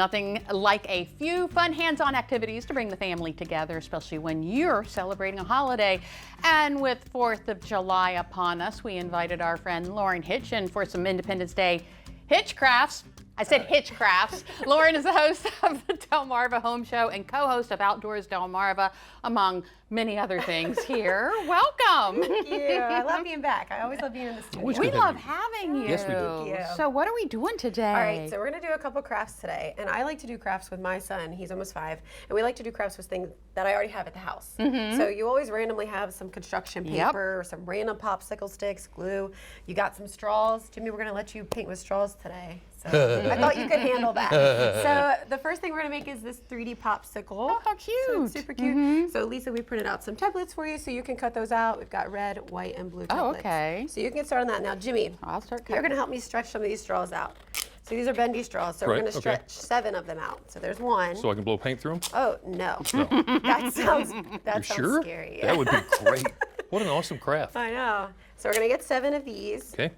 Nothing like a few fun hands-on activities to bring the family together, especially when you're celebrating a holiday. And with 4th of July upon us, we invited our friend Lauren Hitch in for some Independence Day Hitch crafts. I said Hitch crafts. Lauren is the host of the Delmarva Home Show and co-host of Outdoors Delmarva, among many other things here. Welcome. Thank you. I love being back. I always love being in the studio. We love having you. Yes, we do. Thank you. So what are we doing today? All right, so we're going to do a couple crafts today. And I like to do crafts with my son. He's almost 5. And we like to do crafts with things that I already have at the house. So you always randomly have some construction paper or some random popsicle sticks, glue. You got some straws. Jimmy, we're going to let you paint with straws today. So I thought you could handle that. So the first thing we're going to make is this 3D popsicle. Oh, how cute. So it's super cute. So Lisa, we printed out some templates for you so you can cut those out. We've got red, white, and blue templates. Oh, okay. So you can get started on that. Now, Jimmy, I'll start cutting. you're going to help me stretch some of these straws out. So these are bendy straws, so we're Right, going to okay. stretch 7 of them out. So there's 1. So I can blow paint through them? Oh, no. No. That sounds Sure? scary. That would be great. What an awesome craft. I know. So we're going to get 7 of these. Okay.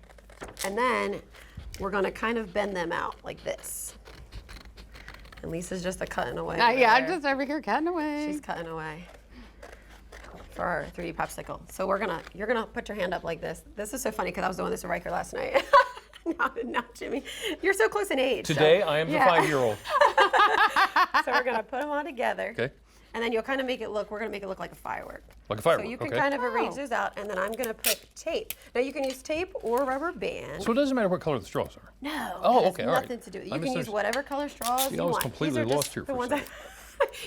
And then we're going to kind of bend them out like this. And Lisa's just cutting away. over Yeah, I'm there. just over here cutting away. She's cutting away for our 3D popsicle. So you're gonna put your hand up like this. This is so funny because I was doing this at Riker last night. No, Jimmy, you're so close in age. Today, I am the 5-year-old. So we're gonna put them all together. Okay. And then you'll kind of make it look, we're gonna make it look like a firework. Like a firework, So you can okay. kind of arrange those out, and then I'm gonna put tape. Now you can use tape or rubber band. So it doesn't matter what color the straws are. No, Oh, that has okay, all right. nothing to do with it. I You can use misunderstood. whatever color straws See, you I was want. completely These are lost just here the for a ones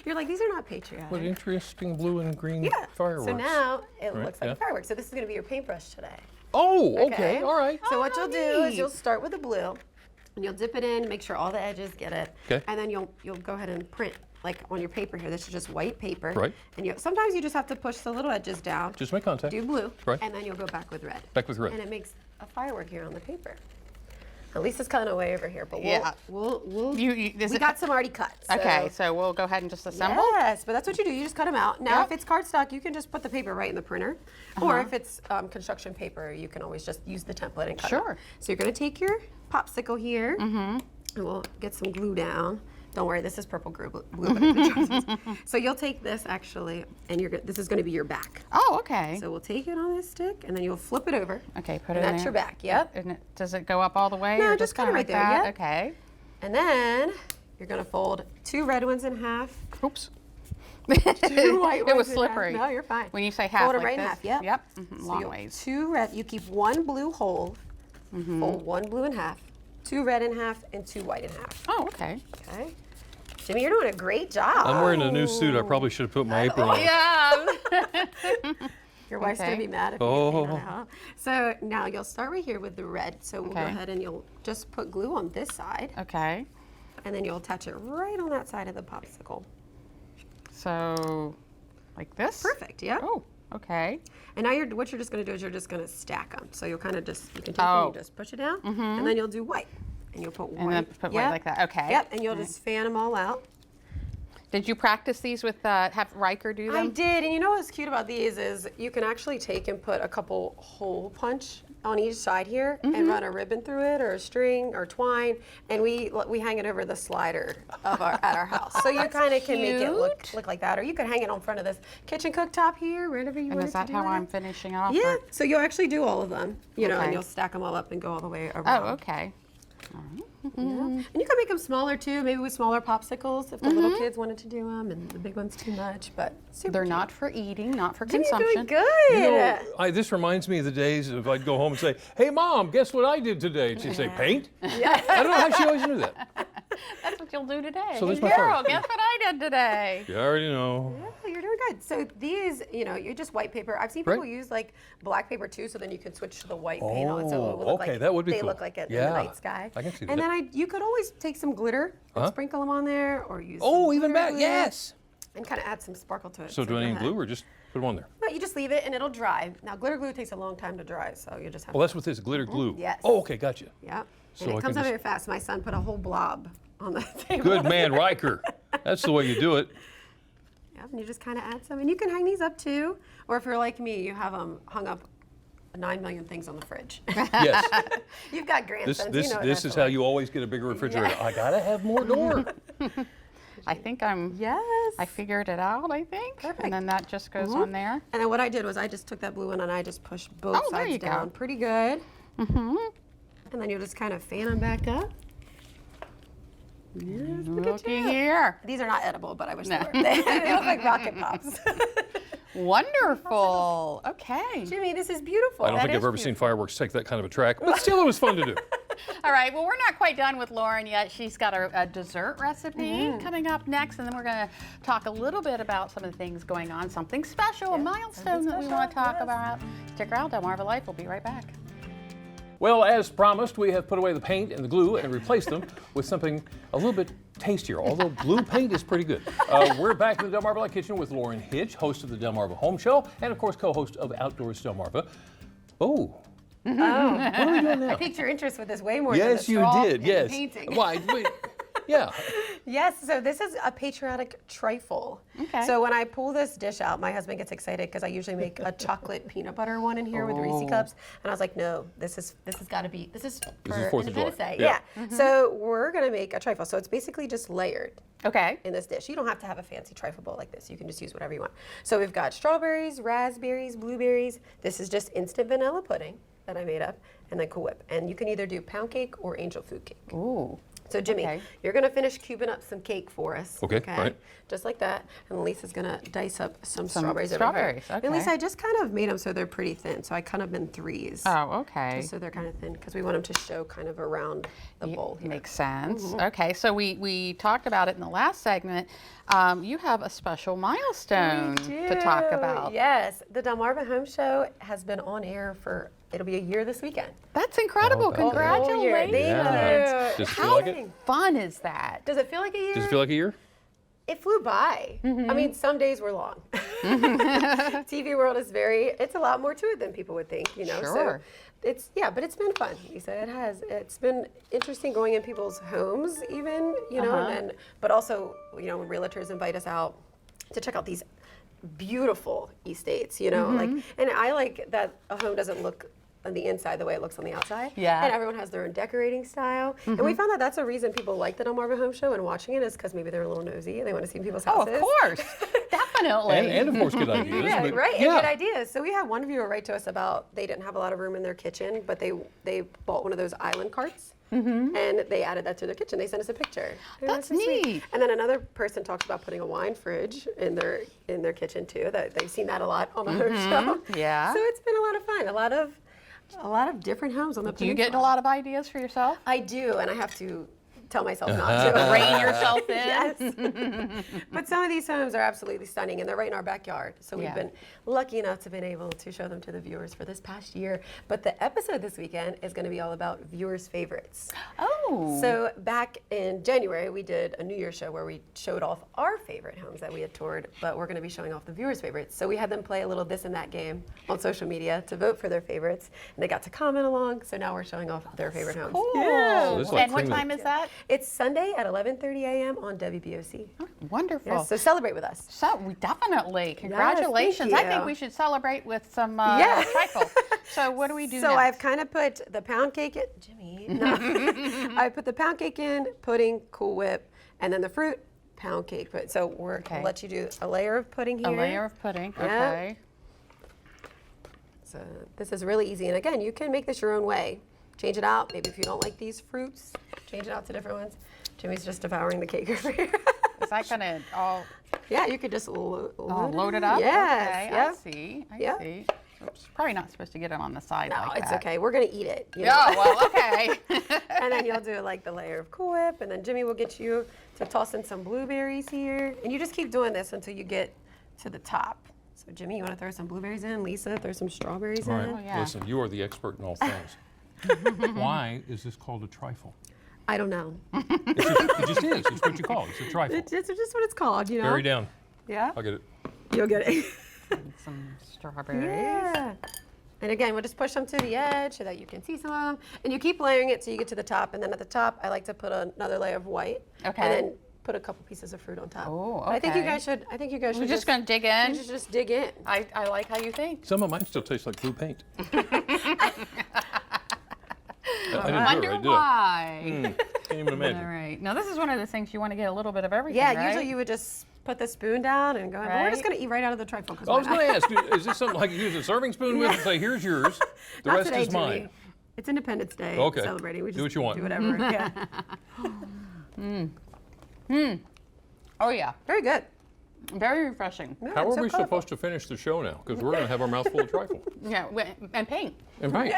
You're like, these are not patriotic. What interesting blue and green Yeah. fireworks. So now it Right, looks like yeah. a firework. So this is going to be your paintbrush today. Oh, okay, all right. So what you'll do is neat. you'll start with the blue, and you'll dip it in, make sure all the edges get it. Okay. And then you'll go ahead and print like on your paper here. This is just white paper. Right. And sometimes you just have to push the little edges down. Just make contact. Do blue. Right. And then you'll go back with red. Back with red. And it makes a firework here on the paper. At least it's cutting away over here, but Yeah. we'll We got some already cut. Okay, so we'll go ahead and just assemble. Yes, but that's what you do. You just cut them out. Now, Yep. if it's cardstock, you can just put the paper right in the printer. Or if it's construction paper, you can always just use the template and cut it out. Sure. So you're going to take your popsicle here, and we'll get some glue down. Don't worry, this is purple glue. So you'll take this actually, and this is going to be your back. Oh, okay. So we'll take it on this stick, and then you'll flip it over. Okay, put And it in that's there. your back. Yep. And does it go up all the way? No, or just kind kinda of right like there, that? yep. Okay. And then you're going to fold 2 red ones in half. Oops. 2 white It was ones in half. slippery. No, you're fine. When you say half, Fold it like right in this? half. Yep. Yep. So Long you'll- ways. 2 red. You keep 1 blue whole. Fold 1 blue in half, 2 red in half, and 2 white in half. Oh, okay. Okay. Jimmy, you're doing a great job. I'm wearing a new suit. I probably should have put my apron on. Yeah. Your wife's Okay. gonna be mad if you Oh. do that, huh? So now you'll start right here with the red. So we'll go Okay. ahead and you'll just put glue on this side, Okay. and then you'll attach it right on that side of the popsicle. So, like this? Perfect. Yeah. Oh, okay. And now what you're just gonna do is you're just gonna stack them. So you'll kind of you can take it Oh. and you just push it down, and then you'll do white, and you'll put white. And then put white Yep. like that. Okay. Yep. And you'll just fan them all out. Did you practice these with, have Riker do them? I did, and you know what's cute about these is you can actually take and put a couple hole punch on each side here and run a ribbon through it, or a string, or twine, and we hang it over the slider of at our house. So you kind of can make it look like that, or you could hang it on front of this kitchen cooktop here, wherever you And want is it that to do how it. I'm finishing off? Yeah. or- So you'll actually do all of them, you know, Okay. and you'll stack them all up and go all the way around. Oh, okay. Yeah. And you can make them smaller too, maybe with smaller popsicles if the little kids wanted to do them, and the big ones too much. But super They're cute. not for eating, not for Jimmy, you're consumption. doing good. You know, this reminds me of the days of I'd go home and say, "Hey, Mom, guess what I did today?" And she'd say, "Paint." Yeah. I don't know how she always knew that. That's what you'll do today. So this is my Carol, first. guess what I did today? You already know. Yeah, you're doing good. So these, you know, you're just white paper. I've seen people Right. use like black paper too, so then you can switch to the white paint on it, so it will Oh, look okay, like that would be they cool. look like it in Yeah, the night sky. I can see and that. then you could always take some glitter and sprinkle them on there, or use Oh, some even glitter better. glue Yes. and kind of add some sparkle to it. So do go I need ahead. glue or just put them on there? No, you just leave it and it'll dry. Now glitter glue takes a long time to dry, so you just have Oh, that's what this glitter glue. Yes. Oh, okay, gotcha. yeah. So And I it can comes out just- very fast. My son put a whole blob on the table. Good man, Riker. That's the way you do it. Yeah, and you just kind of add some, and you can hang these up too, or if you're like me, you have them hung up 9 million things on the fridge. Yes. You've got grandsons. This you know what this that's is how like. you always get a bigger refrigerator. I gotta have more door. I think I'm. Yes. I figured it out, I think. Perfect. And then that just goes on there. And then what I did was I just took that blue one and I just pushed both Oh, there you sides go. down pretty good. Mm-hmm. And then you'll just kind of fan them back up. Yes, look at Looky you. here. These are not edible, but I wish they were. They look like rocket pops. Wonderful. Okay. Jimmy, this is beautiful. I don't think is I've ever seen fireworks take that kind of a track, but still it was fun to do. All right, well, we're not quite done with Lauren yet. She's got a dessert recipe coming up next, and then we're going to talk a little bit about some of the things going on, something special, a milestone that we want to talk about. Stick around, DelmarvaLife. We'll be right back. Well, as promised, we have put away the paint and the glue and replaced them with something a little bit tastier, although blue paint is pretty good. We're back in the Delmarva Kitchen with Lauren Hitch, host of the Delmarva Home Show, and of course, co-host of Outdoors Delmarva. Oh. What are we doing now? I piqued your interest with this way more than Yes, the you straw did. and Yes. painting. Why? Wait. Yeah. Yes, so this is a patriotic trifle. Okay. So when I pull this dish out, my husband gets excited because I usually make a chocolate peanut butter one in here with Reese cups, and I was like, no, this has got to be for 4th of July. Independence Day. Yeah. So we're gonna make a trifle. So it's basically just layered Okay. in this dish. You don't have to have a fancy trifle bowl like this. You can just use whatever you want. So we've got strawberries, raspberries, blueberries. This is just instant vanilla pudding that I made up, and then Cool Whip. And you can either do pound cake or angel food cake. Ooh. So Jimmy, Okay. you're gonna finish cubing up some cake for us. Okay, right. Just like that. And Lisa's gonna dice up some Some strawberries. strawberries, over here. okay. And Lisa, I just kind of made them so they're pretty thin. So I cut them in threes. Oh, okay. Just so they're kind of thin because we want them to show kind of around the bowl here. Makes sense. Okay, so we talked about it in the last segment. You have a special milestone to talk about. Yes, the Delmarva Home Show has been on air for, it'll be a year this weekend. That's incredible. Oh, wow. Whole year. Congratulations. Thank you. Does it feel How like it? fun is that? Does it feel like a year? Does it feel like a year? It flew by. I mean, some days were long. TV world is it's a lot more to it than people would think, you know. Sure. So but it's been fun, Lisa. It has. It's been interesting going in people's homes even, you know, and then, but also, you know, when realtors invite us out to check out these beautiful estates, you know, like, and I like that a home doesn't look on the inside the way it looks on the outside. Yeah. And everyone has their own decorating style. And we found that that's a reason people like the Delmarva Home Show and watching it is because maybe they're a little nosy and they want to see people's Oh, houses. of course. Definitely. And of course, good ideas. Yeah, but- right. Yeah. And good ideas. So we had one viewer write to us about they didn't have a lot of room in their kitchen, but they bought one of those island carts. And they added that to their kitchen. They sent us a picture. And That's so sweet. neat. And then another person talked about putting a wine fridge in their kitchen too. That they've seen that a lot on the home show. Yeah. So it's been a lot of fun. A lot of different homes on the Do you peninsula. get a lot of ideas for yourself? I do, and I have to tell myself not to. Rein yourself in? Yes. But some of these homes are absolutely stunning, and they're right in our backyard. So we've Yeah. been lucky enough to have been able to show them to the viewers for this past year. But the episode this weekend is going to be all about viewers' favorites. Oh. So back in January, we did a New Year's show where we showed off our favorite homes that we had toured, but we're going to be showing off the viewers' favorites. So we had them play a little this and that game on social media to vote for their favorites, and they got to comment along. So now we're showing off their favorite homes. Cool. So this is like And what cream of- time is that? It's Sunday at 11:30 a.m. on WBOC. Wonderful. Yes, so celebrate with us. So we definitely, congratulations. thank I think you. we should celebrate with some Yeah. trifle. So what do we do So next? I've kind of put the pound cake in, Jimmy. No. I put the pound cake in, pudding, Cool Whip, and then the fruit, pound cake. So we're Okay. gonna let you do a layer of pudding here. A layer of pudding. Yeah. Okay. So this is really easy, and again, you can make this your own way. Change it out. Maybe if you don't like these fruits, change it out to different ones. Jimmy's just devouring the cake over here. Is that gonna all Yeah, you could just load it up? Yes. Okay, Yep. I see. I Yep. see. Oops, probably not supposed to get it on the side No, like it's that. okay. We're gonna eat it. you Yeah, know? well, okay. And then you'll do like the layer of Cool Whip, and then Jimmy will get you to toss in some blueberries here. And you just keep doing this until you get to the top. So Jimmy, you want to throw some blueberries in? Lisa, throw some strawberries All in. right. yeah. Listen, you are the expert in all things. Why is this called a trifle? I don't know. It just is. It's what you call it. It's a trifle. It's just what it's called, you know? Bury down. Yeah? I'll get it. You'll get it. Some strawberries. Yeah. And again, we'll just push them to the edge so that you can see some of them. And you keep layering it till you get to the top. And then at the top, I like to put another layer of white. Okay. And then put a couple pieces of fruit on top. Oh, But I think you okay. guys should. I think you guys should. We're just going to dig in. You should just dig in. I like how you think. Some of mine still taste like blue paint. I Wonder didn't do it, why. Can't even imagine. All right. Now this is one of the things you want to get a little bit of everything. Yeah. right? Usually you would just put the spoon down and go. But we're just Right. gonna eat right out of the trifle. I was going to ask, is this something like you use a serving spoon with and say, here's yours, the Not rest today, is mine? Jimmy. It's Independence Day. Okay. Celebrating. We just Do what you want. Do whatever. Yeah. Oh yeah. Very good. Very refreshing. Yeah, How it's are so we colorful. supposed to finish the show now? Because we're going to have our mouth full of trifle. Yeah. And paint. And paint.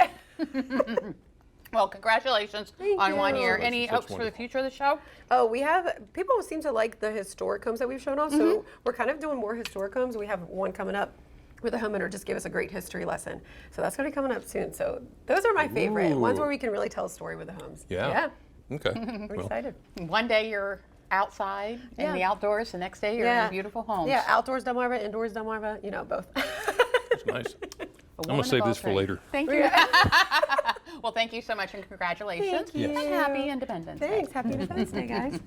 Well, congratulations Thank on 1 you. year. Any That's hopes for the wonderful. future of the show? Oh, we have, people seem to like the historic homes that we've shown off, so we're kind of doing more historic homes. We have one coming up where the homeowner just gave us a great history lesson. So that's going to be coming up soon. So those are my favorite, ones Ooh. where we can really tell a story with the homes. Yeah. Yeah, Okay. we're Well, excited. One day you're outside in Yeah. the outdoors. The next day you're in a beautiful home. Yeah, outdoors Delmarva, indoors Delmarva, you know, both. it's nice. I'm going to save this for later. Thank you. Well, thank you so much and congratulations. Thank you. And happy Independence Day. Thanks. Happy Independence Day, guys.